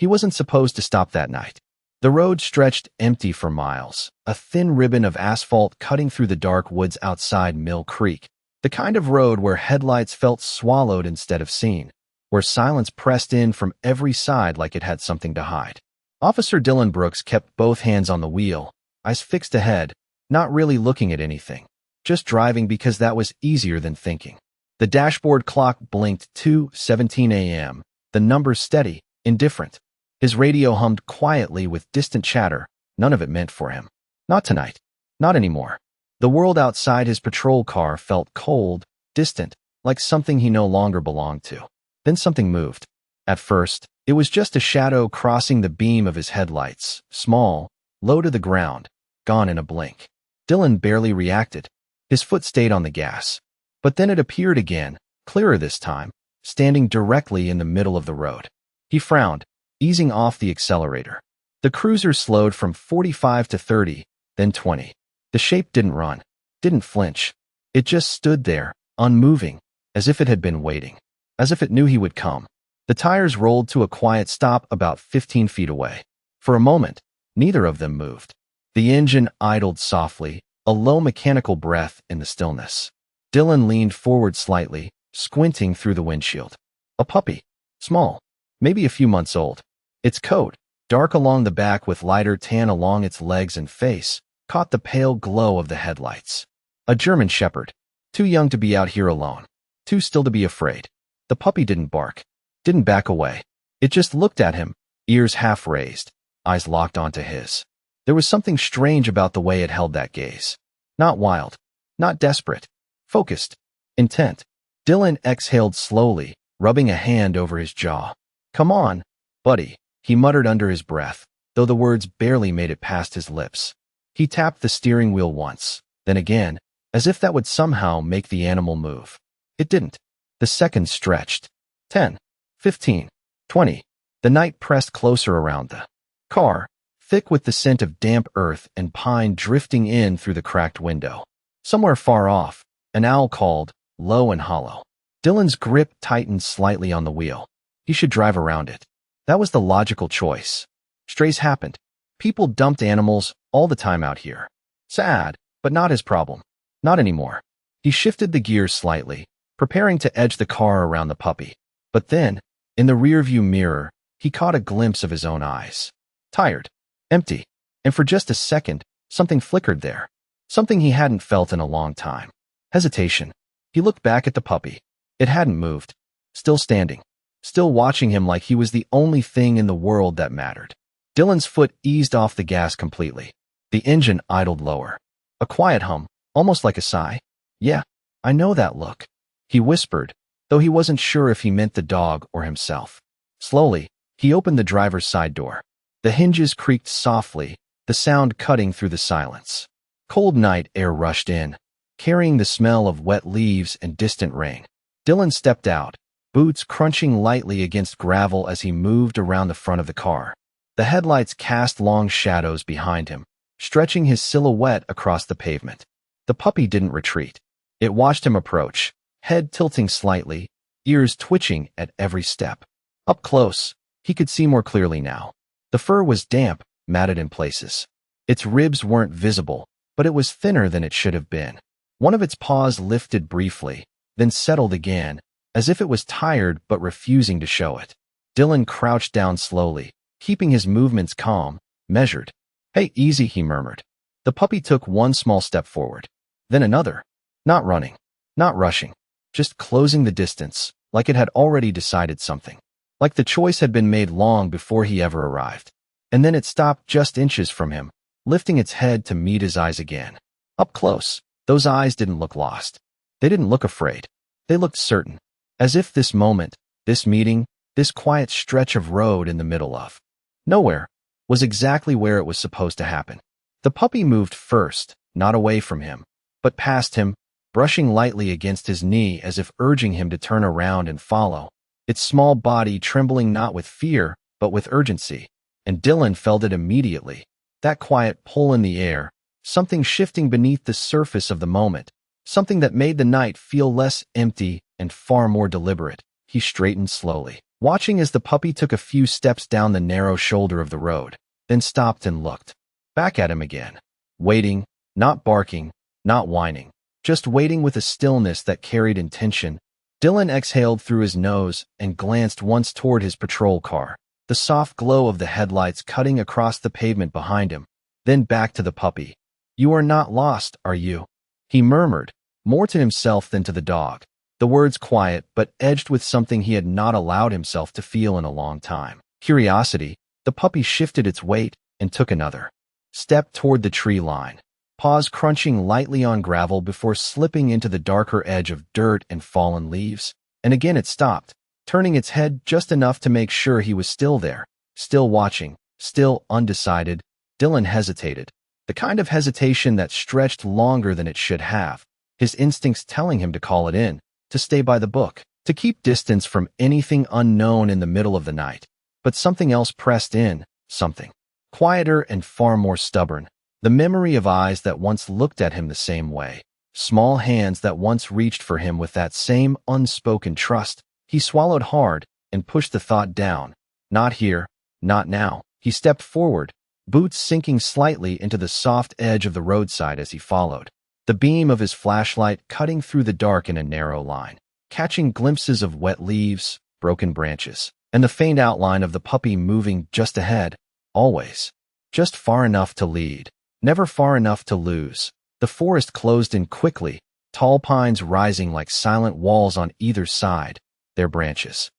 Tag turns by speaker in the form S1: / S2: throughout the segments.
S1: He wasn't supposed to stop that night. The road stretched empty for miles, a thin ribbon of asphalt cutting through the dark woods outside Mill Creek, the kind of road where headlights felt swallowed instead of seen, where silence pressed in from every side like it had something to hide. Officer Dylan Brooks kept both hands on the wheel, eyes fixed ahead, not really looking at anything, just driving because that was easier than thinking. The dashboard clock blinked 2:17 a.m., the numbers steady, indifferent. His radio hummed quietly with distant chatter, none of it meant for him. Not tonight. Not anymore. The world outside his patrol car felt cold, distant, like something he no longer belonged to. Then something moved. At first, it was just a shadow crossing the beam of his headlights, small, low to the ground, gone in a blink. Dylan barely reacted. His foot stayed on the gas. But then it appeared again, clearer this time, standing directly in the middle of the road. He frowned, easing off the accelerator. The cruiser slowed from 45 to 30, then 20. The shape didn't run, didn't flinch. It just stood there, unmoving, as if it had been waiting, as if it knew he would come. The tires rolled to a quiet stop about 15 feet away. For a moment, neither of them moved. The engine idled softly, a low mechanical breath in the stillness. Dylan leaned forward slightly, squinting through the windshield. A puppy. Small. Maybe a few months old. Its coat, dark along the back with lighter tan along its legs and face, caught the pale glow of the headlights. A German shepherd. Too young to be out here alone. Too still to be afraid. The puppy didn't bark. Didn't back away. It just looked at him, ears half raised, eyes locked onto his. There was something strange about the way it held that gaze. Not wild. Not desperate. Focused. Intent. Dylan exhaled slowly, rubbing a hand over his jaw. "Come on, buddy," he muttered under his breath, though the words barely made it past his lips. He tapped the steering wheel once, then again, as if that would somehow make the animal move. It didn't. The seconds stretched. 10, 15, 20. The night pressed closer around the car, thick with the scent of damp earth and pine drifting in through the cracked window. Somewhere far off, an owl called, low and hollow. Dylan's grip tightened slightly on the wheel. He should drive around it. That was the logical choice. Strays happened. People dumped animals all the time out here. Sad, but not his problem. Not anymore. He shifted the gears slightly, preparing to edge the car around the puppy. But then, in the rearview mirror, he caught a glimpse of his own eyes. Tired. Empty. And for just a second, something flickered there. Something he hadn't felt in a long time. Hesitation. He looked back at the puppy. It hadn't moved. Still standing. Still watching him like he was the only thing in the world that mattered. Dylan's foot eased off the gas completely. The engine idled lower. A quiet hum, almost like a sigh. "Yeah, I know that look," he whispered, though he wasn't sure if he meant the dog or himself. Slowly, he opened the driver's side door. The hinges creaked softly, the sound cutting through the silence. Cold night air rushed in, carrying the smell of wet leaves and distant rain. Dylan stepped out, boots crunching lightly against gravel as he moved around the front of the car. The headlights cast long shadows behind him, stretching his silhouette across the pavement. The puppy didn't retreat. It watched him approach, head tilting slightly, ears twitching at every step. Up close, he could see more clearly now. The fur was damp, matted in places. Its ribs weren't visible, but it was thinner than it should have been. One of its paws lifted briefly, then settled again, as if it was tired but refusing to show it. Dylan crouched down slowly, keeping his movements calm, measured. "Hey, easy," he murmured. The puppy took one small step forward, then another. Not running, not rushing, just closing the distance, like it had already decided something. Like the choice had been made long before he ever arrived. And then it stopped just inches from him, lifting its head to meet his eyes again. Up close, those eyes didn't look lost. They didn't look afraid. They looked certain, as if this moment, this meeting, this quiet stretch of road in the middle of nowhere, was exactly where it was supposed to happen. The puppy moved first, not away from him, but past him, brushing lightly against his knee as if urging him to turn around and follow, its small body trembling not with fear, but with urgency. And Dylan felt it immediately, that quiet pull in the air, something shifting beneath the surface of the moment, something that made the night feel less empty and far more deliberate. He straightened slowly, watching as the puppy took a few steps down the narrow shoulder of the road, then stopped and looked back at him again, waiting, not barking, not whining, just waiting with a stillness that carried intention. Dylan exhaled through his nose and glanced once toward his patrol car, the soft glow of the headlights cutting across the pavement behind him, then back to the puppy. "You are not lost, are you?" he murmured, more to himself than to the dog, the words quiet but edged with something he had not allowed himself to feel in a long time. Curiosity. The puppy shifted its weight and took another step toward the tree line, paws crunching lightly on gravel before slipping into the darker edge of dirt and fallen leaves. And again it stopped, turning its head just enough to make sure he was still there, still watching, still undecided. Dylan hesitated, the kind of hesitation that stretched longer than it should have, his instincts telling him to call it in, to stay by the book, to keep distance from anything unknown in the middle of the night. But something else pressed in, something quieter and far more stubborn. The memory of eyes that once looked at him the same way, small hands that once reached for him with that same unspoken trust. He swallowed hard and pushed the thought down. Not here, not now. He stepped forward, boots sinking slightly into the soft edge of the roadside as he followed, the beam of his flashlight cutting through the dark in a narrow line, catching glimpses of wet leaves, broken branches, and the faint outline of the puppy moving just ahead, always. Just far enough to lead, never far enough to lose. The forest closed in quickly, tall pines rising like silent walls on either side, their branches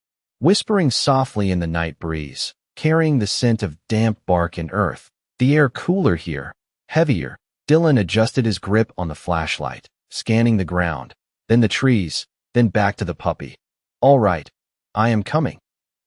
S1: whispering softly in the night breeze, carrying the scent of damp bark and earth. The air cooler here, heavier. Dylan adjusted his grip on the flashlight, scanning the ground, then the trees, then back to the puppy. "All right, I am coming,"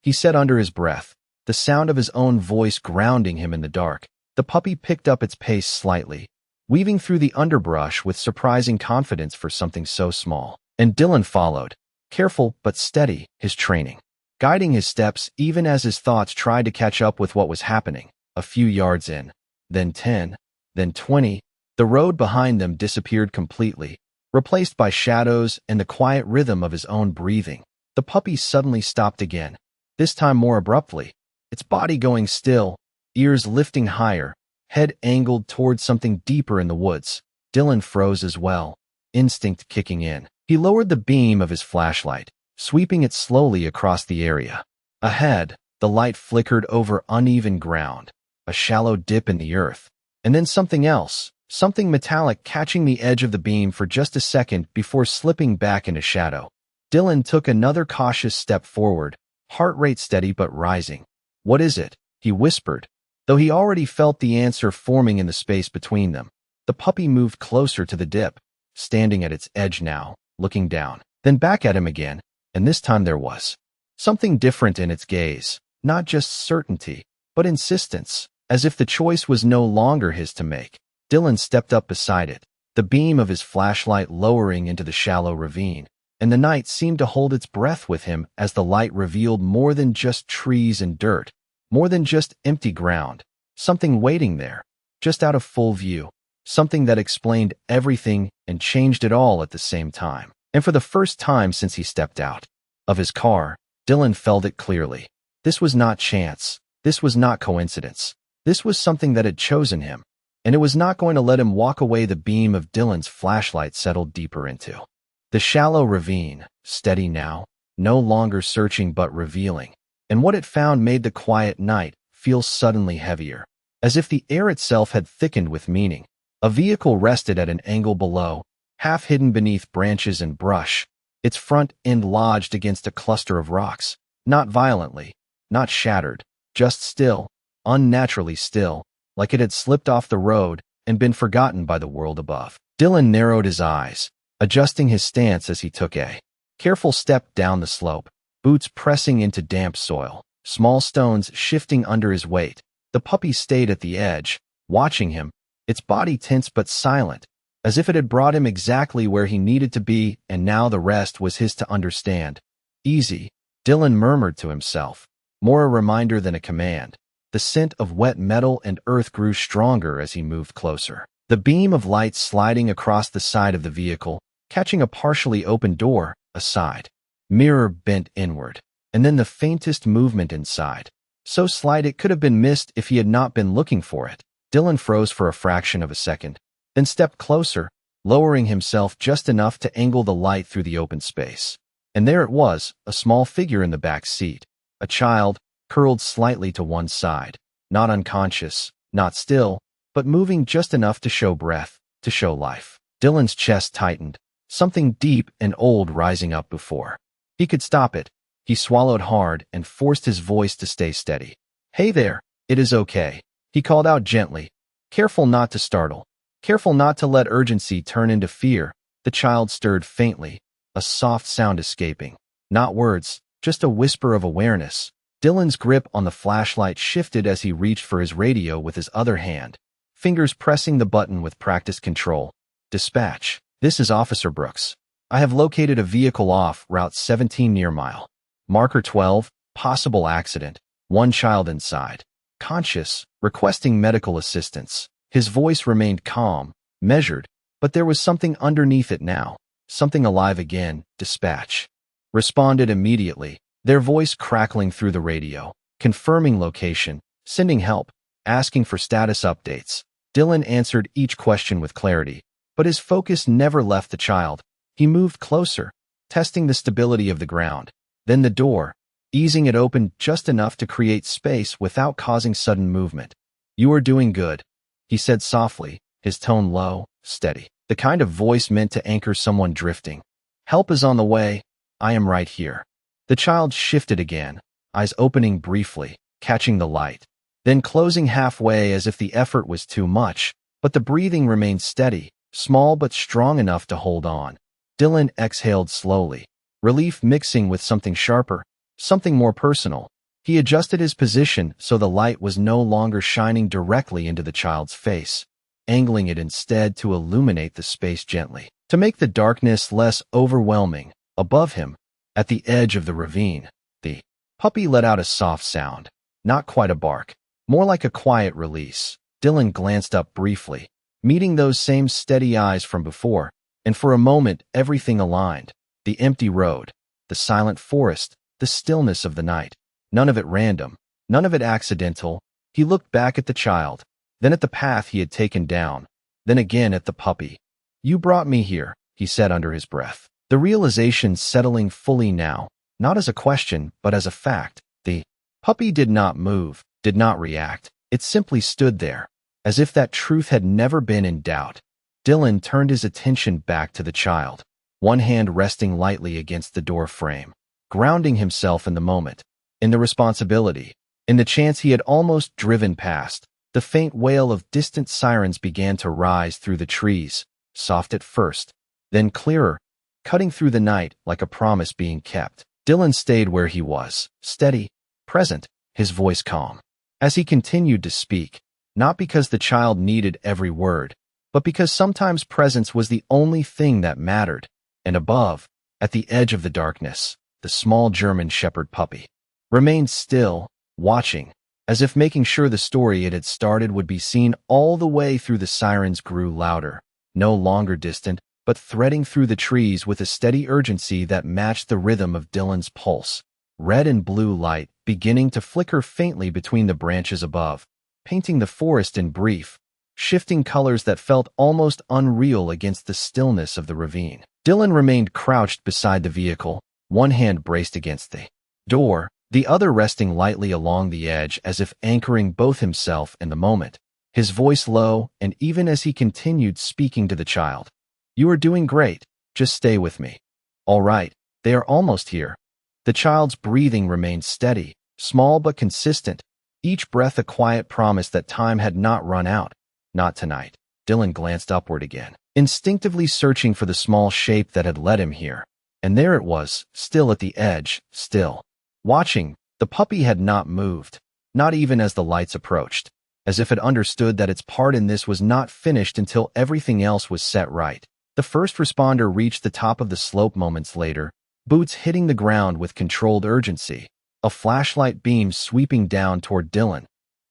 S1: he said under his breath, the sound of his own voice grounding him in the dark. The puppy picked up its pace slightly, weaving through the underbrush with surprising confidence for something so small. And Dylan followed, careful but steady, his training guiding his steps even as his thoughts tried to catch up with what was happening. A few yards in, then 10, then 20, the road behind them disappeared completely, replaced by shadows and the quiet rhythm of his own breathing. The puppy suddenly stopped again, this time more abruptly, its body going still, ears lifting higher, head angled toward something deeper in the woods. Dylan froze as well, instinct kicking in. He lowered the beam of his flashlight, sweeping it slowly across the area. Ahead, the light flickered over uneven ground, a shallow dip in the earth, and then something else, something metallic catching the edge of the beam for just a second before slipping back into shadow. Dylan took another cautious step forward, heart rate steady but rising. "What is it?" he whispered, though he already felt the answer forming in the space between them. The puppy moved closer to the dip, standing at its edge now, looking down, then back at him again, and this time there was something different in its gaze, not just certainty, but insistence, as if the choice was no longer his to make. Dylan stepped up beside it, the beam of his flashlight lowering into the shallow ravine, and the night seemed to hold its breath with him as the light revealed more than just trees and dirt, more than just empty ground, something waiting there, just out of full view, something that explained everything and changed it all at the same time. And for the first time since he stepped out of his car, Dylan felt it clearly. This was not chance. This was not coincidence. This was something that had chosen him, and it was not going to let him walk away. The beam of Dylan's flashlight settled deeper into the shallow ravine, steady now, no longer searching but revealing, and what it found made the quiet night feel suddenly heavier, as if the air itself had thickened with meaning. A vehicle rested at an angle below, half hidden beneath branches and brush, its front end lodged against a cluster of rocks, not violently, not shattered, just still, unnaturally still, like it had slipped off the road and been forgotten by the world above. Dylan narrowed his eyes, adjusting his stance as he took a careful step down the slope, boots pressing into damp soil, small stones shifting under his weight. The puppy stayed at the edge, watching him, its body tense but silent, as if it had brought him exactly where he needed to be, and now the rest was his to understand. "Easy," Dylan murmured to himself, more a reminder than a command. The scent of wet metal and earth grew stronger as he moved closer, the beam of light sliding across the side of the vehicle, catching a partially open door, a side mirror bent inward, and then the faintest movement inside. So slight it could have been missed if he had not been looking for it. Dylan froze for a fraction of a second, then stepped closer, lowering himself just enough to angle the light through the open space. And there it was, a small figure in the back seat. A child, curled slightly to one side. Not unconscious, not still, but moving just enough to show breath, to show life. Dylan's chest tightened, something deep and old rising up before he could stop it. He swallowed hard and forced his voice to stay steady. "Hey there, it is okay," he called out gently, careful not to startle, careful not to let urgency turn into fear. The child stirred faintly, a soft sound escaping. Not words, just a whisper of awareness. Dylan's grip on the flashlight shifted as he reached for his radio with his other hand, fingers pressing the button with practiced control. "Dispatch, this is Officer Brooks. I have located a vehicle off Route 17 near mile. Marker 12, possible accident. One child inside. Conscious, requesting medical assistance." His voice remained calm, measured, but there was something underneath it now. Something alive again. "Dispatch." Responded immediately, their voice crackling through the radio, confirming location, sending help, asking for status updates. Dylan answered each question with clarity, but his focus never left the child. He moved closer, testing the stability of the ground. Then the door, easing it open just enough to create space without causing sudden movement. "You are doing good," he said softly, his tone low, steady. The kind of voice meant to anchor someone drifting. "Help is on the way. I am right here." The child shifted again, eyes opening briefly, catching the light, then closing halfway as if the effort was too much, but the breathing remained steady, small but strong enough to hold on. Dylan exhaled slowly, relief mixing with something sharper, something more personal. He adjusted his position so the light was no longer shining directly into the child's face, angling it instead to illuminate the space gently, to make the darkness less overwhelming. Above him, at the edge of the ravine, the puppy let out a soft sound, not quite a bark, more like a quiet release. Dylan glanced up briefly, meeting those same steady eyes from before, and for a moment everything aligned. The empty road, the silent forest, the stillness of the night. None of it random, none of it accidental. He looked back at the child, then at the path he had taken down, then again at the puppy. "You brought me here," he said under his breath. The realization settling fully now, not as a question, but as a fact. The puppy did not move, did not react. It simply stood there, as if that truth had never been in doubt. Dylan turned his attention back to the child, one hand resting lightly against the door frame, grounding himself in the moment, in the responsibility, in the chance he had almost driven past. The faint wail of distant sirens began to rise through the trees, soft at first, then clearer, cutting through the night like a promise being kept. Dylan stayed where he was, steady, present, his voice calm. As he continued to speak, not because the child needed every word, but because sometimes presence was the only thing that mattered. And above, at the edge of the darkness, the small German shepherd puppy remained still, watching, as if making sure the story it had started would be seen all the way through. The sirens grew louder, no longer distant, but threading through the trees with a steady urgency that matched the rhythm of Dylan's pulse. Red and blue light beginning to flicker faintly between the branches above, painting the forest in brief, shifting colors that felt almost unreal against the stillness of the ravine. Dylan remained crouched beside the vehicle, one hand braced against the door, the other resting lightly along the edge as if anchoring both himself and the moment. His voice low, and even as he continued speaking to the child, "You are doing great, just stay with me." "All right, they are almost here." The child's breathing remained steady, small but consistent, each breath a quiet promise that time had not run out. Not tonight. Dylan glanced upward again, instinctively searching for the small shape that had led him here. And there it was, still at the edge, still. Watching, the puppy had not moved, not even as the lights approached, as if it understood that its part in this was not finished until everything else was set right. The first responder reached the top of the slope moments later, boots hitting the ground with controlled urgency, a flashlight beam sweeping down toward Dylan.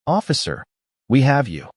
S1: "Officer, we have you."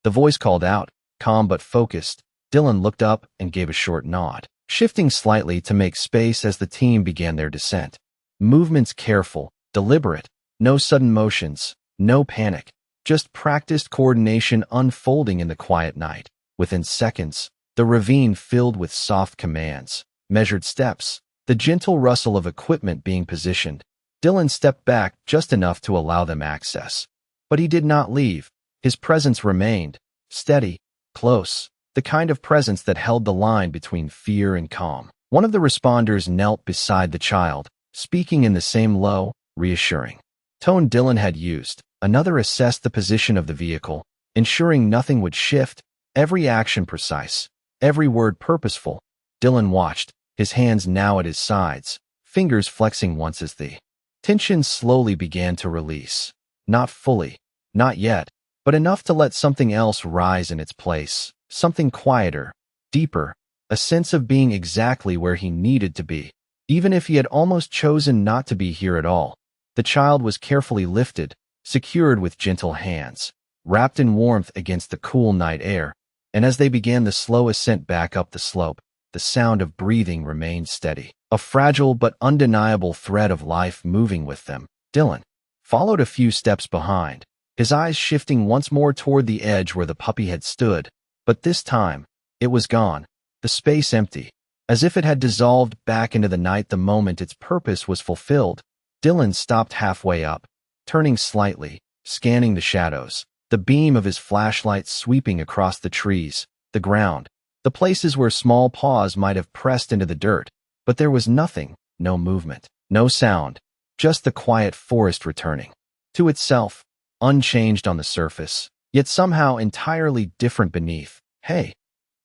S1: The voice called out, calm but focused. Dylan looked up and gave a short nod, shifting slightly to make space as the team began their descent. Movements careful, deliberate, no sudden motions, no panic, just practiced coordination unfolding in the quiet night. Within seconds, the ravine filled with soft commands, measured steps, the gentle rustle of equipment being positioned. Dylan stepped back just enough to allow them access. But he did not leave. His presence remained, steady, close, the kind of presence that held the line between fear and calm. One of the responders knelt beside the child, speaking in the same low, reassuring tone Dylan had used. Another assessed the position of the vehicle, ensuring nothing would shift, every action precise, every word purposeful. Dylan watched, his hands now at his sides, fingers flexing once as the tension slowly began to release. Not fully, not yet, but enough to let something else rise in its place, something quieter, deeper, a sense of being exactly where he needed to be, even if he had almost chosen not to be here at all. The child was carefully lifted, secured with gentle hands, wrapped in warmth against the cool night air, and as they began the slow ascent back up the slope, the sound of breathing remained steady, a fragile but undeniable thread of life moving with them. Dylan followed a few steps behind, his eyes shifting once more toward the edge where the puppy had stood, but this time, it was gone, the space empty, as if it had dissolved back into the night the moment its purpose was fulfilled. Dylan stopped halfway up, turning slightly, scanning the shadows, the beam of his flashlight sweeping across the trees, the ground, the places where small paws might have pressed into the dirt, but there was nothing, no movement, no sound, just the quiet forest returning to itself, unchanged on the surface, yet somehow entirely different beneath. "Hey,"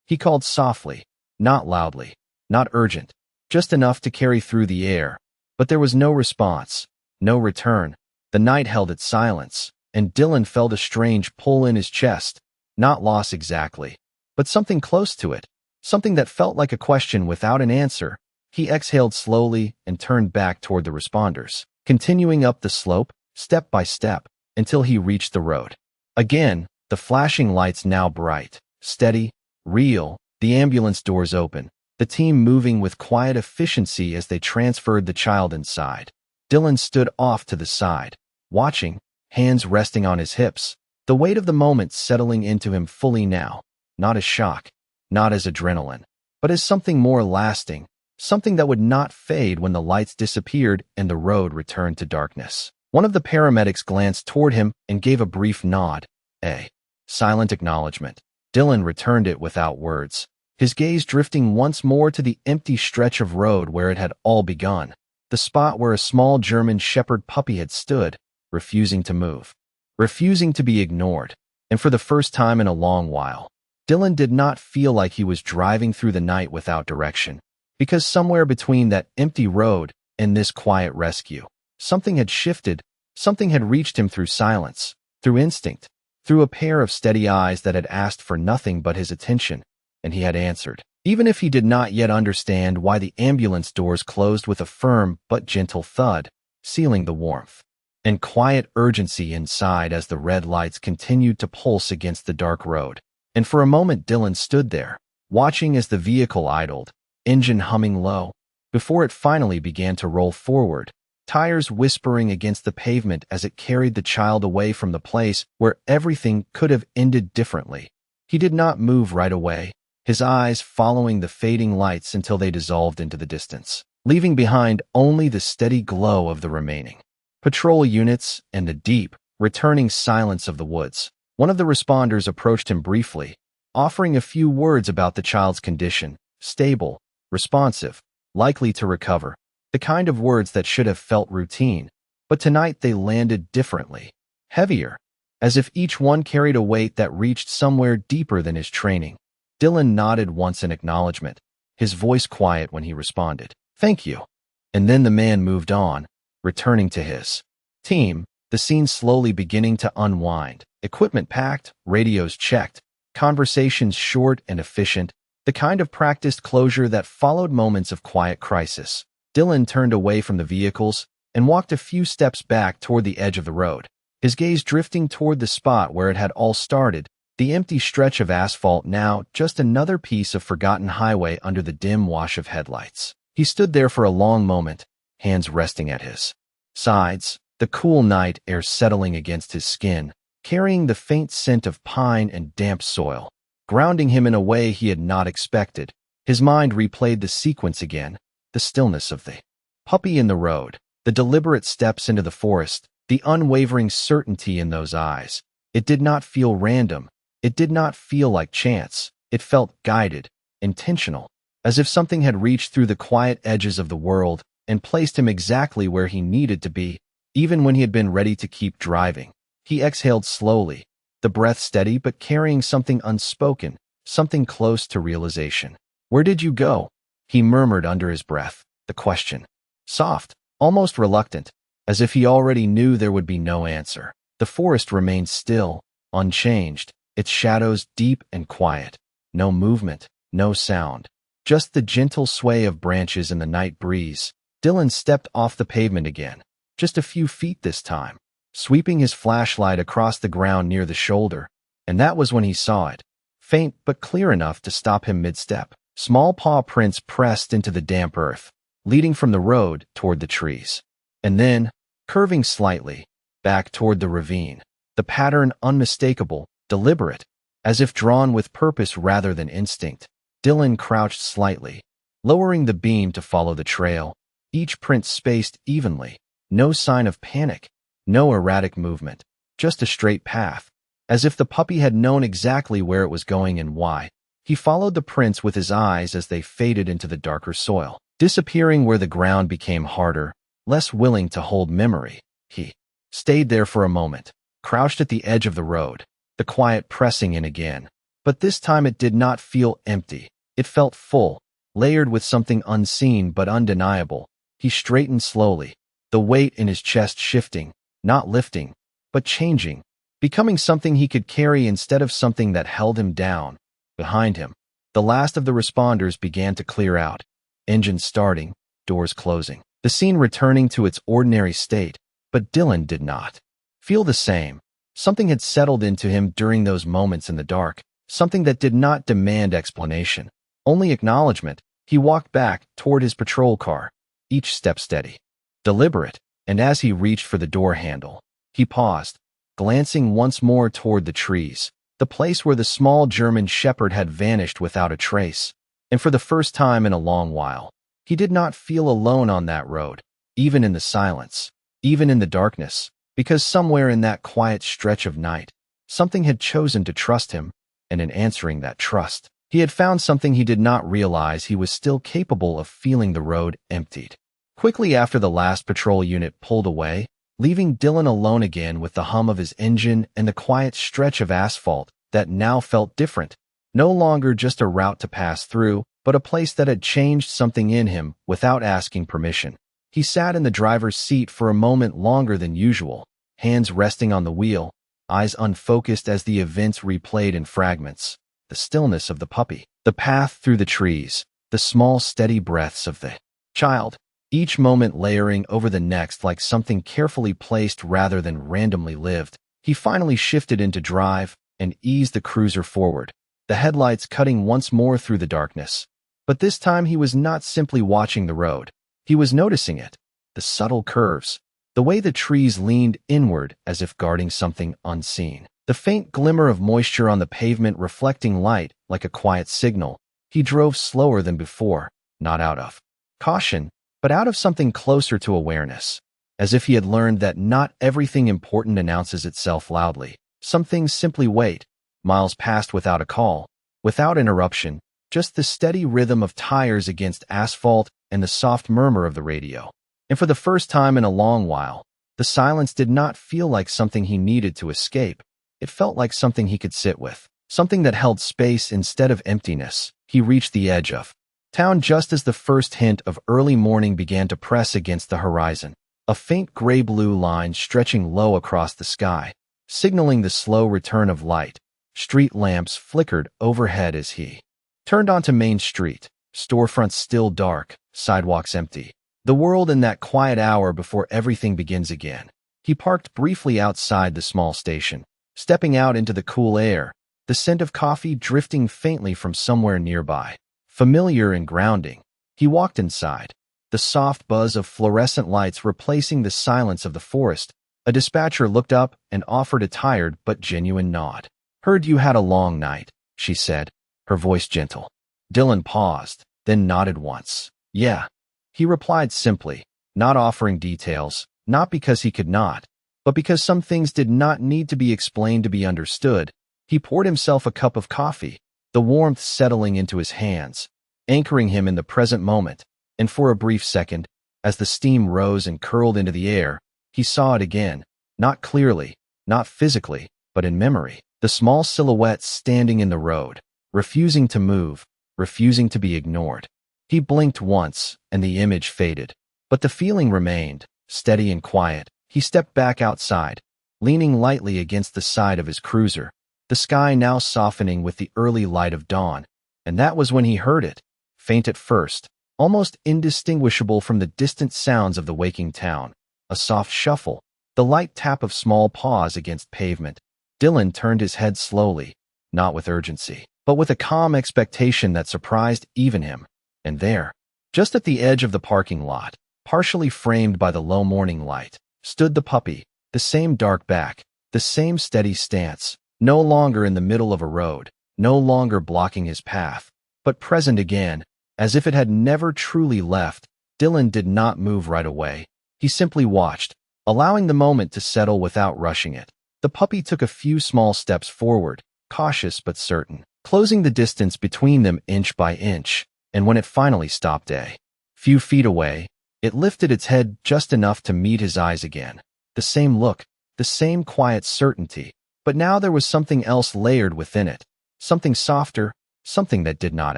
S1: he called softly, not loudly, not urgent, just enough to carry through the air, but there was no response, no return. The night held its silence, and Dylan felt a strange pull in his chest, not loss exactly, but something close to it, something that felt like a question without an answer. He exhaled slowly and turned back toward the responders, continuing up the slope, step by step, until he reached the road. Again, the flashing lights now bright, steady, real, the ambulance doors open, the team moving with quiet efficiency as they transferred the child inside. Dylan stood off to the side, watching, hands resting on his hips, the weight of the moment settling into him fully now, not as shock, not as adrenaline, but as something more lasting, something that would not fade when the lights disappeared and the road returned to darkness. One of the paramedics glanced toward him and gave a brief nod, a silent acknowledgement. Dylan returned it without words, his gaze drifting once more to the empty stretch of road where it had all begun, the spot where a small German shepherd puppy had stood, refusing to move, refusing to be ignored. And for the first time in a long while, Dylan did not feel like he was driving through the night without direction, because somewhere between that empty road and this quiet rescue, something had shifted, something had reached him through silence, through instinct, through a pair of steady eyes that had asked for nothing but his attention, and he had answered, even if he did not yet understand why the ambulance doors closed with a firm but gentle thud, sealing the warmth and quiet urgency inside as the red lights continued to pulse against the dark road. And for a moment Dylan stood there, watching as the vehicle idled, engine humming low, before it finally began to roll forward, tires whispering against the pavement as it carried the child away from the place where everything could have ended differently. He did not move right away, his eyes following the fading lights until they dissolved into the distance, leaving behind only the steady glow of the remaining patrol units and the deep, returning silence of the woods. One of the responders approached him briefly, offering a few words about the child's condition, stable, responsive, likely to recover, the kind of words that should have felt routine, but tonight they landed differently, heavier, as if each one carried a weight that reached somewhere deeper than his training. Dylan nodded once in acknowledgement, his voice quiet when he responded, "Thank you." And then the man moved on, returning to his team, the scene slowly beginning to unwind, equipment packed, radios checked, conversations short and efficient, the kind of practiced closure that followed moments of quiet crisis. Dylan turned away from the vehicles and walked a few steps back toward the edge of the road, his gaze drifting toward the spot where it had all started, the empty stretch of asphalt now just another piece of forgotten highway under the dim wash of headlights. He stood there for a long moment, hands resting at his sides, the cool night air settling against his skin, carrying the faint scent of pine and damp soil, grounding him in a way he had not expected. His mind replayed the sequence again, the stillness of the puppy in the road, the deliberate steps into the forest, the unwavering certainty in those eyes. It did not feel random. It did not feel like chance. It felt guided, intentional, as if something had reached through the quiet edges of the world and placed him exactly where he needed to be, even when he had been ready to keep driving. He exhaled slowly, the breath steady but carrying something unspoken, something close to realization. "Where did you go?" he murmured under his breath, the question. Soft, almost reluctant, as if he already knew there would be no answer. The forest remained still, unchanged, its shadows deep and quiet. No movement, no sound, just the gentle sway of branches in the night breeze. Dylan stepped off the pavement again, just a few feet this time, sweeping his flashlight across the ground near the shoulder, and that was when he saw it, faint but clear enough to stop him mid-step. Small paw prints pressed into the damp earth, leading from the road toward the trees. And then, curving slightly, back toward the ravine, the pattern unmistakable, deliberate, as if drawn with purpose rather than instinct. Dylan crouched slightly, lowering the beam to follow the trail, each print spaced evenly, no sign of panic, no erratic movement, just a straight path, as if the puppy had known exactly where it was going and why. He followed the prints with his eyes as they faded into the darker soil, disappearing where the ground became harder, less willing to hold memory. He stayed there for a moment, crouched at the edge of the road, the quiet pressing in again. But this time it did not feel empty. It felt full, layered with something unseen but undeniable. He straightened slowly, the weight in his chest shifting, not lifting, but changing, becoming something he could carry instead of something that held him down. Behind him, the last of the responders began to clear out, engines starting, doors closing, the scene returning to its ordinary state. But Dylan did not feel the same. Something had settled into him during those moments in the dark, something that did not demand explanation, only acknowledgement. He walked back toward his patrol car, each step steady, deliberate, and as he reached for the door handle, he paused, glancing once more toward the trees, the place where the small German shepherd had vanished without a trace. And for the first time in a long while, he did not feel alone on that road, even in the silence, even in the darkness, because somewhere in that quiet stretch of night, something had chosen to trust him, and in answering that trust, he had found something he did not realize he was still capable of feeling. The road emptied quickly after the last patrol unit pulled away, leaving Dylan alone again with the hum of his engine and the quiet stretch of asphalt that now felt different, no longer just a route to pass through, but a place that had changed something in him without asking permission. He sat in the driver's seat for a moment longer than usual, hands resting on the wheel, eyes unfocused as the events replayed in fragments. The stillness of the puppy, the path through the trees, the small steady breaths of the child, each moment layering over the next like something carefully placed rather than randomly lived. He finally shifted into drive and eased the cruiser forward, the headlights cutting once more through the darkness. But this time he was not simply watching the road. He was noticing it, the subtle curves, the way the trees leaned inward as if guarding something unseen, the faint glimmer of moisture on the pavement reflecting light like a quiet signal. He drove slower than before, not out of caution, but out of something closer to awareness, as if he had learned that not everything important announces itself loudly. Some things simply wait. Miles passed without a call, without interruption, just the steady rhythm of tires against asphalt and the soft murmur of the radio. And for the first time in a long while, the silence did not feel like something he needed to escape. It felt like something he could sit with, something that held space instead of emptiness. He reached the edge of town just as the first hint of early morning began to press against the horizon, a faint gray-blue line stretching low across the sky, signaling the slow return of light. Street lamps flickered overhead as he turned onto Main Street, storefronts still dark, sidewalks empty. The world in that quiet hour before everything begins again. He parked briefly outside the small station, stepping out into the cool air, the scent of coffee drifting faintly from somewhere nearby. Familiar and grounding. He walked inside, the soft buzz of fluorescent lights replacing the silence of the forest, a dispatcher looked up and offered a tired but genuine nod. "Heard you had a long night," she said, her voice gentle. Dylan paused, then nodded once. "Yeah," he replied simply, not offering details, not because he could not, but because some things did not need to be explained to be understood. He poured himself a cup of coffee, the warmth settling into his hands, anchoring him in the present moment, and for a brief second, as the steam rose and curled into the air, he saw it again, not clearly, not physically, but in memory. The small silhouette standing in the road, refusing to move, refusing to be ignored. He blinked once, and the image faded. But the feeling remained, steady and quiet. He stepped back outside, leaning lightly against the side of his cruiser, the sky now softening with the early light of dawn, and that was when he heard it, faint at first, almost indistinguishable from the distant sounds of the waking town. A soft shuffle, the light tap of small paws against pavement. Dylan turned his head slowly, not with urgency, but with a calm expectation that surprised even him. And there, just at the edge of the parking lot, partially framed by the low morning light, stood the puppy, the same dark back, the same steady stance, no longer in the middle of a road, no longer blocking his path, but present again, as if it had never truly left. Dylan did not move right away. He simply watched, allowing the moment to settle without rushing it. The puppy took a few small steps forward, cautious but certain, closing the distance between them inch by inch, and when it finally stopped a few feet away, it lifted its head just enough to meet his eyes again. The same look, the same quiet certainty, but now there was something else layered within it, something softer, something that did not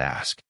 S1: ask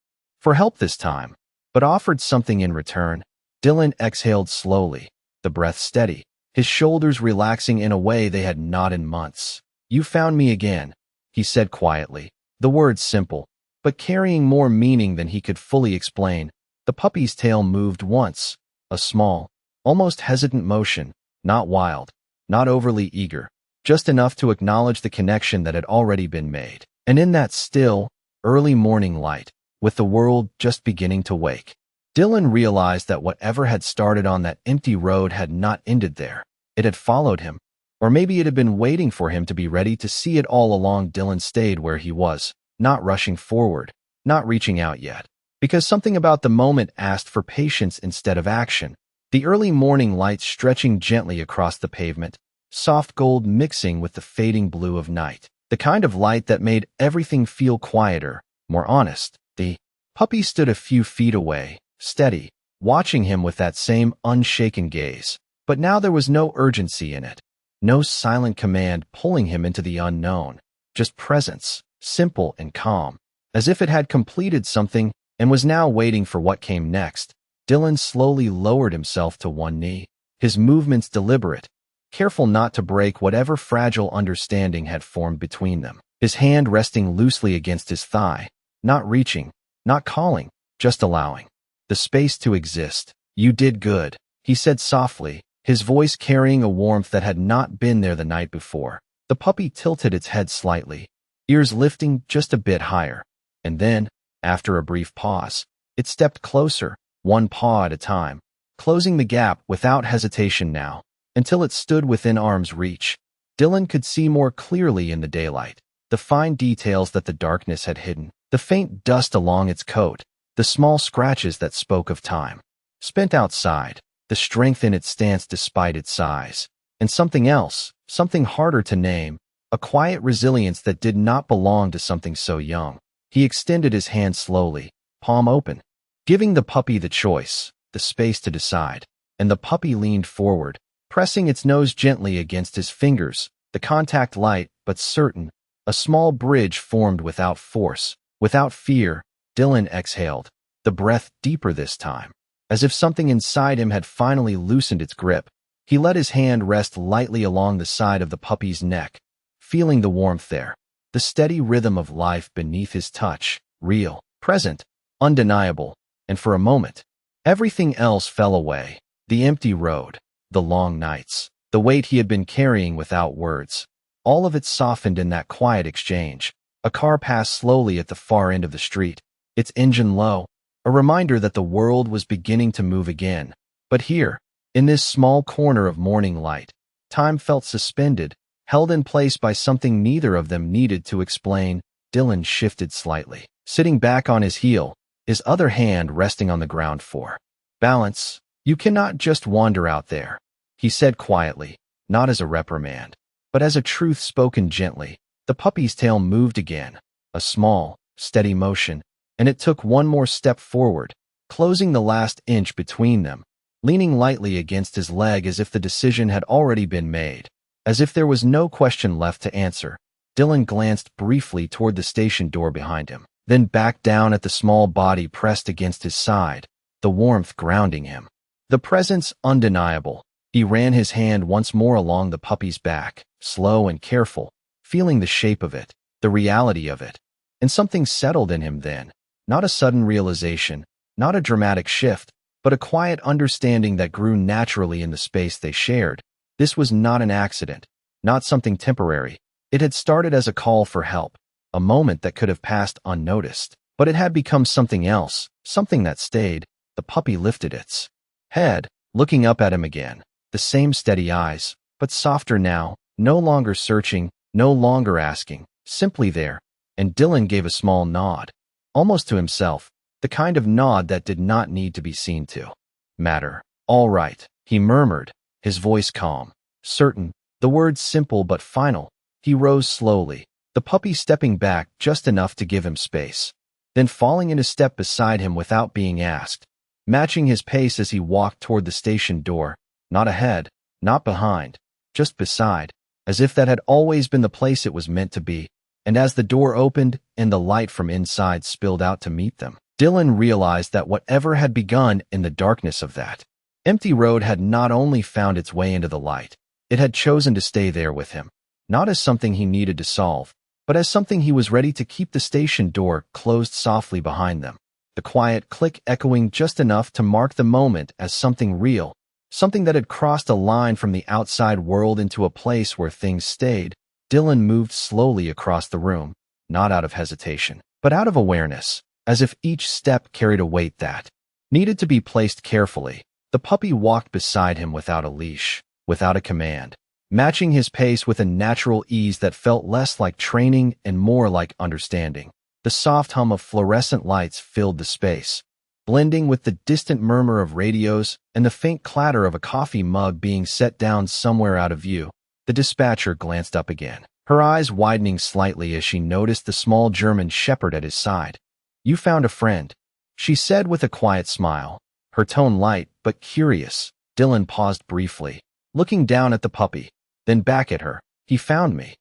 S1: for help this time, but offered something in return. Dylan exhaled slowly, the breath steady, his shoulders relaxing in a way they had not in months. "You found me again," he said quietly, the words simple, but carrying more meaning than he could fully explain. The puppy's tail moved once, a small, almost hesitant motion, not wild, not overly eager, just enough to acknowledge the connection that had already been made. And in that still, early morning light, with the world just beginning to wake, Dylan realized that whatever had started on that empty road had not ended there. It had followed him, or maybe it had been waiting for him to be ready to see it all along. Dylan stayed where he was, not rushing forward, not reaching out yet, because something about the moment asked for patience instead of action. The early morning light stretching gently across the pavement, soft gold mixing with the fading blue of night, the kind of light that made everything feel quieter, more honest. The puppy stood a few feet away, steady, watching him with that same unshaken gaze. But now there was no urgency in it, no silent command pulling him into the unknown, just presence, simple and calm, as if it had completed something and was now waiting for what came next. Dylan slowly lowered himself to one knee, his movements deliberate, careful not to break whatever fragile understanding had formed between them, his hand resting loosely against his thigh, not reaching, not calling, just allowing the space to exist. "You did good," he said softly, his voice carrying a warmth that had not been there the night before. The puppy tilted its head slightly, ears lifting just a bit higher, and then, after a brief pause, it stepped closer, one paw at a time, closing the gap without hesitation now, until it stood within arm's reach. Dylan could see more clearly in the daylight, the fine details that the darkness had hidden, the faint dust along its coat, the small scratches that spoke of time spent outside, the strength in its stance despite its size, and something else, something harder to name, a quiet resilience that did not belong to something so young. He extended his hand slowly, palm open, giving the puppy the choice, the space to decide, and the puppy leaned forward, pressing its nose gently against his fingers, the contact light but certain, a small bridge formed without force, without fear. Dylan exhaled, the breath deeper this time, as if something inside him had finally loosened its grip. He let his hand rest lightly along the side of the puppy's neck, feeling the warmth there, the steady rhythm of life beneath his touch, real, present, undeniable, and for a moment, everything else fell away. The empty road, the long nights, the weight he had been carrying without words, all of it softened in that quiet exchange. A car passed slowly at the far end of the street, its engine low, a reminder that the world was beginning to move again. But here, in this small corner of morning light, time felt suspended, held in place by something neither of them needed to explain. Dylan shifted slightly, sitting back on his heel, his other hand resting on the ground for balance. You cannot just wander out there, he said quietly, not as a reprimand, but as a truth spoken gently. The puppy's tail moved again, a small, steady motion, and it took one more step forward, closing the last inch between them, leaning lightly against his leg as if the decision had already been made, as if there was no question left to answer. Dylan glanced briefly toward the station door behind him, then back down at the small body pressed against his side, the warmth grounding him. The presence undeniable. He ran his hand once more along the puppy's back, slow and careful, feeling the shape of it, the reality of it. And something settled in him then. Not a sudden realization, not a dramatic shift, but a quiet understanding that grew naturally in the space they shared. This was not an accident, not something temporary. It had started as a call for help, a moment that could have passed unnoticed, but it had become something else, something that stayed. The puppy lifted its head, looking up at him again, the same steady eyes, but softer now, no longer searching, no longer asking, simply there. And Dylan gave a small nod, almost to himself, the kind of nod that did not need to be seen to matter. All right, he murmured, his voice calm, certain, the words simple but final. He rose slowly, the puppy stepping back just enough to give him space, then falling into step beside him without being asked, matching his pace as he walked toward the station door, not ahead, not behind, just beside, as if that had always been the place it was meant to be. And as the door opened and the light from inside spilled out to meet them, Dylan realized that whatever had begun in the darkness of that empty road had not only found its way into the light, it had chosen to stay there with him, not as something he needed to solve, but as something he was ready to keep. The station door closed softly behind them, the quiet click echoing just enough to mark the moment as something real, something that had crossed a line from the outside world into a place where things stayed. Dylan moved slowly across the room, not out of hesitation, but out of awareness, as if each step carried a weight that needed to be placed carefully. The puppy walked beside him without a leash, without a command, matching his pace with a natural ease that felt less like training and more like understanding. The soft hum of fluorescent lights filled the space, blending with the distant murmur of radios and the faint clatter of a coffee mug being set down somewhere out of view. The dispatcher glanced up again, her eyes widening slightly as she noticed the small German shepherd at his side. "You found a friend," she said with a quiet smile, her tone light but curious. Dylan paused briefly, looking down at the puppy, then back at her. "He found me,"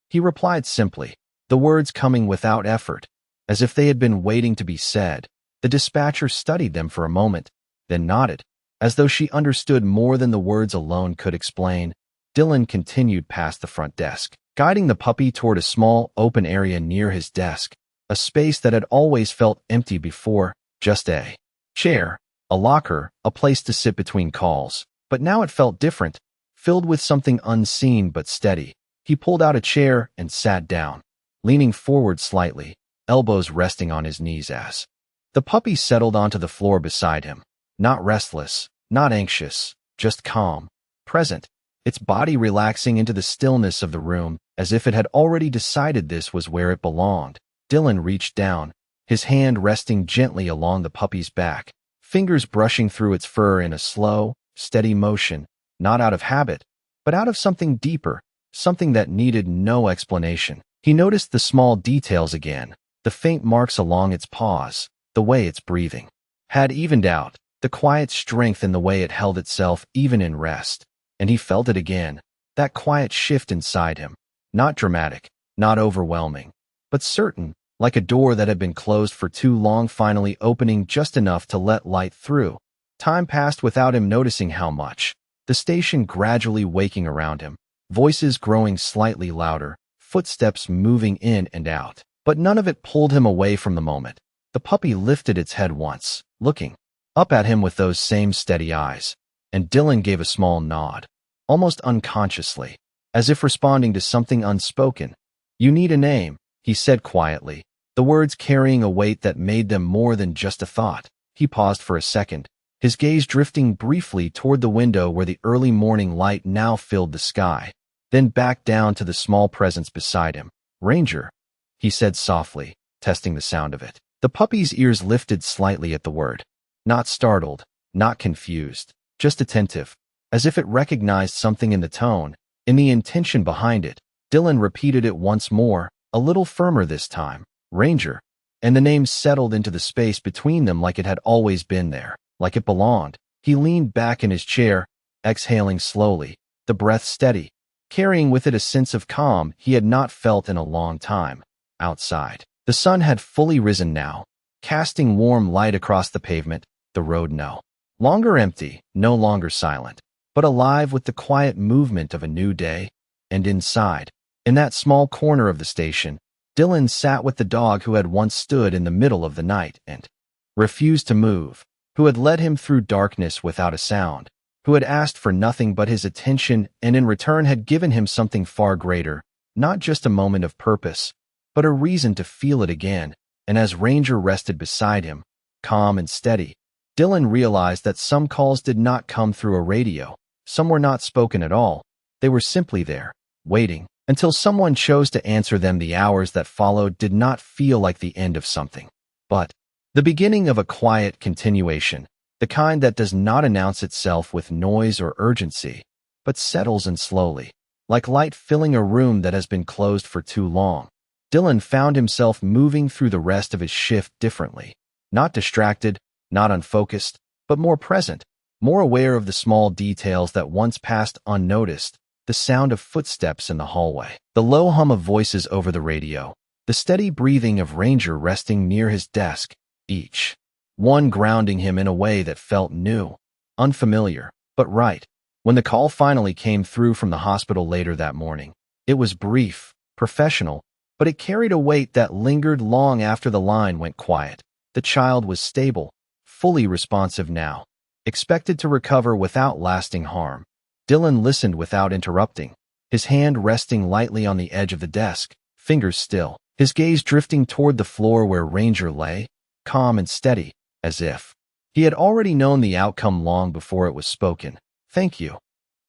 S1: he replied simply, the words coming without effort, as if they had been waiting to be said. The dispatcher studied them for a moment, then nodded, as though she understood more than the words alone could explain. Dylan continued past the front desk, guiding the puppy toward a small, open area near his desk, a space that had always felt empty before, just a chair, a locker, a place to sit between calls. But now it felt different, filled with something unseen but steady. He pulled out a chair and sat down, leaning forward slightly, elbows resting on his knees as the puppy settled onto the floor beside him, not restless, not anxious, just calm, present, its body relaxing into the stillness of the room, as if it had already decided this was where it belonged. Dylan reached down, his hand resting gently along the puppy's back, fingers brushing through its fur in a slow, steady motion, not out of habit, but out of something deeper, something that needed no explanation. He noticed the small details again, the faint marks along its paws, the way its breathing had evened out, the quiet strength in the way it held itself even in rest. And he felt it again, that quiet shift inside him, not dramatic, not overwhelming, but certain, like a door that had been closed for too long finally opening just enough to let light through. Time passed without him noticing how much. The station gradually waking around him, voices growing slightly louder, footsteps moving in and out. But none of it pulled him away from the moment. The puppy lifted its head once, looking up at him with those same steady eyes, and Dylan gave a small nod, almost unconsciously, as if responding to something unspoken. "You need a name," he said quietly, the words carrying a weight that made them more than just a thought. He paused for a second, his gaze drifting briefly toward the window where the early morning light now filled the sky, then back down to the small presence beside him. "Ranger," he said softly, testing the sound of it. The puppy's ears lifted slightly at the word. Not startled, not confused, just attentive, as if it recognized something in the tone, in the intention behind it. Dylan repeated it once more, a little firmer this time. "Ranger," and the name settled into the space between them like it had always been there, like it belonged. He leaned back in his chair, exhaling slowly, the breath steady, carrying with it a sense of calm he had not felt in a long time. Outside, the sun had fully risen now, casting warm light across the pavement, the road no longer empty, no longer silent, but alive with the quiet movement of a new day. And inside, in that small corner of the station, Dylan sat with the dog who had once stood in the middle of the night and refused to move, who had led him through darkness without a sound, who had asked for nothing but his attention and in return had given him something far greater, not just a moment of purpose, but a reason to feel it again. And as Ranger rested beside him, calm and steady, Dylan realized that some calls did not come through a radio, some were not spoken at all, they were simply there, waiting, until someone chose to answer them. The hours that followed did not feel like the end of something, but the beginning of a quiet continuation, the kind that does not announce itself with noise or urgency, but settles in slowly, like light filling a room that has been closed for too long. Dylan found himself moving through the rest of his shift differently, not distracted, not unfocused, but more present, more aware of the small details that once passed unnoticed, the sound of footsteps in the hallway, the low hum of voices over the radio, the steady breathing of Ranger resting near his desk, each one grounding him in a way that felt new, unfamiliar, but right. When the call finally came through from the hospital later that morning, it was brief, professional, but it carried a weight that lingered long after the line went quiet. The child was stable, fully responsive now, expected to recover without lasting harm. Dylan listened without interrupting, his hand resting lightly on the edge of the desk, fingers still, his gaze drifting toward the floor where Ranger lay, calm and steady, as if he had already known the outcome long before it was spoken. "Thank you,"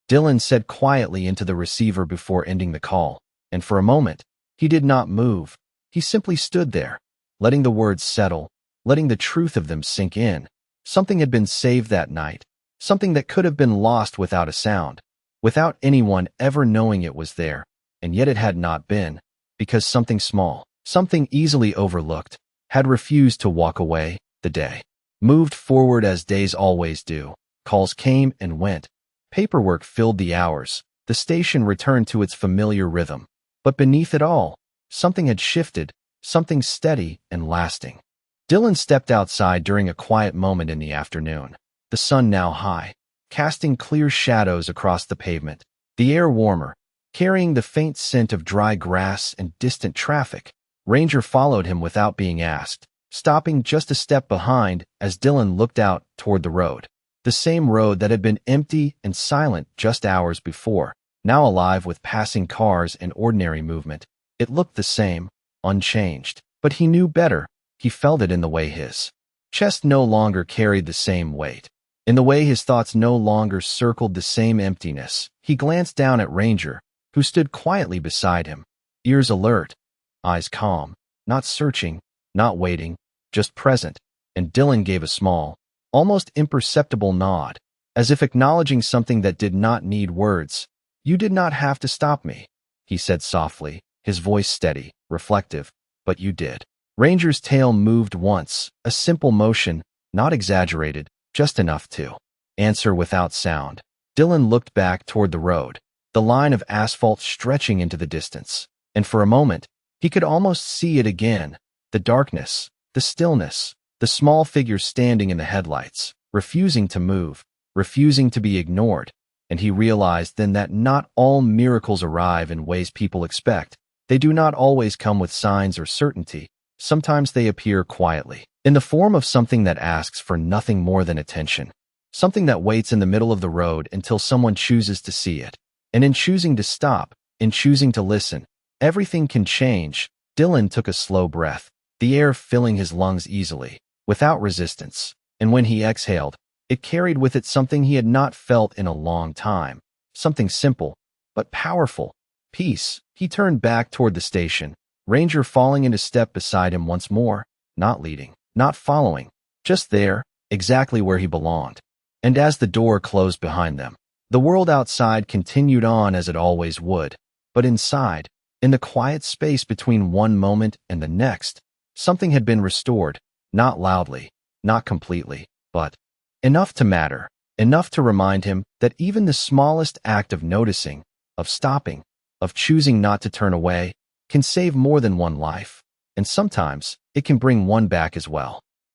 S1: Dylan said quietly into the receiver before ending the call, and for a moment, he did not move. He simply stood there, letting the words settle, letting the truth of them sink in. Something had been saved that night, something that could have been lost without a sound, without anyone ever knowing it was there, and yet it had not been, because something small, something easily overlooked, had refused to walk away. The day moved forward as days always do. Calls came and went. Paperwork filled the hours. The station returned to its familiar rhythm. But beneath it all, something had shifted, something steady and lasting. Dylan stepped outside during a quiet moment in the afternoon, the sun now high, casting clear shadows across the pavement, the air warmer, carrying the faint scent of dry grass and distant traffic. Ranger followed him without being asked, stopping just a step behind as Dylan looked out toward the road. The same road that had been empty and silent just hours before, now alive with passing cars and ordinary movement. It looked the same, unchanged, but he knew better. He felt it in the way his chest no longer carried the same weight, in the way his thoughts no longer circled the same emptiness. He glanced down at Ranger, who stood quietly beside him, ears alert, eyes calm, not searching, not waiting, just present, and Dylan gave a small, almost imperceptible nod, as if acknowledging something that did not need words. "You did not have to stop me," he said softly, his voice steady, reflective, "but you did." Ranger's tail moved once, a simple motion, not exaggerated, just enough to answer without sound. Dylan looked back toward the road, the line of asphalt stretching into the distance, and for a moment, he could almost see it again, the darkness, the stillness, the small figure standing in the headlights, refusing to move, refusing to be ignored. And he realized then that not all miracles arrive in ways people expect. They do not always come with signs or certainty. Sometimes they appear quietly, in the form of something that asks for nothing more than attention, something that waits in the middle of the road until someone chooses to see it. And in choosing to stop, in choosing to listen, everything can change. Dylan took a slow breath, the air filling his lungs easily, without resistance. and when he exhaled, it carried with it something he had not felt in a long time. Something simple, but powerful. Peace. He turned back toward the station, Ranger falling into step beside him once more, not leading, not following, just there, exactly where he belonged. And as the door closed behind them, the world outside continued on as it always would. But inside, in the quiet space between one moment and the next, something had been restored, not loudly, not completely, but enough to matter, enough to remind him that even the smallest act of noticing, of stopping, of choosing not to turn away, can save more than one life, and sometimes it can bring one back as well.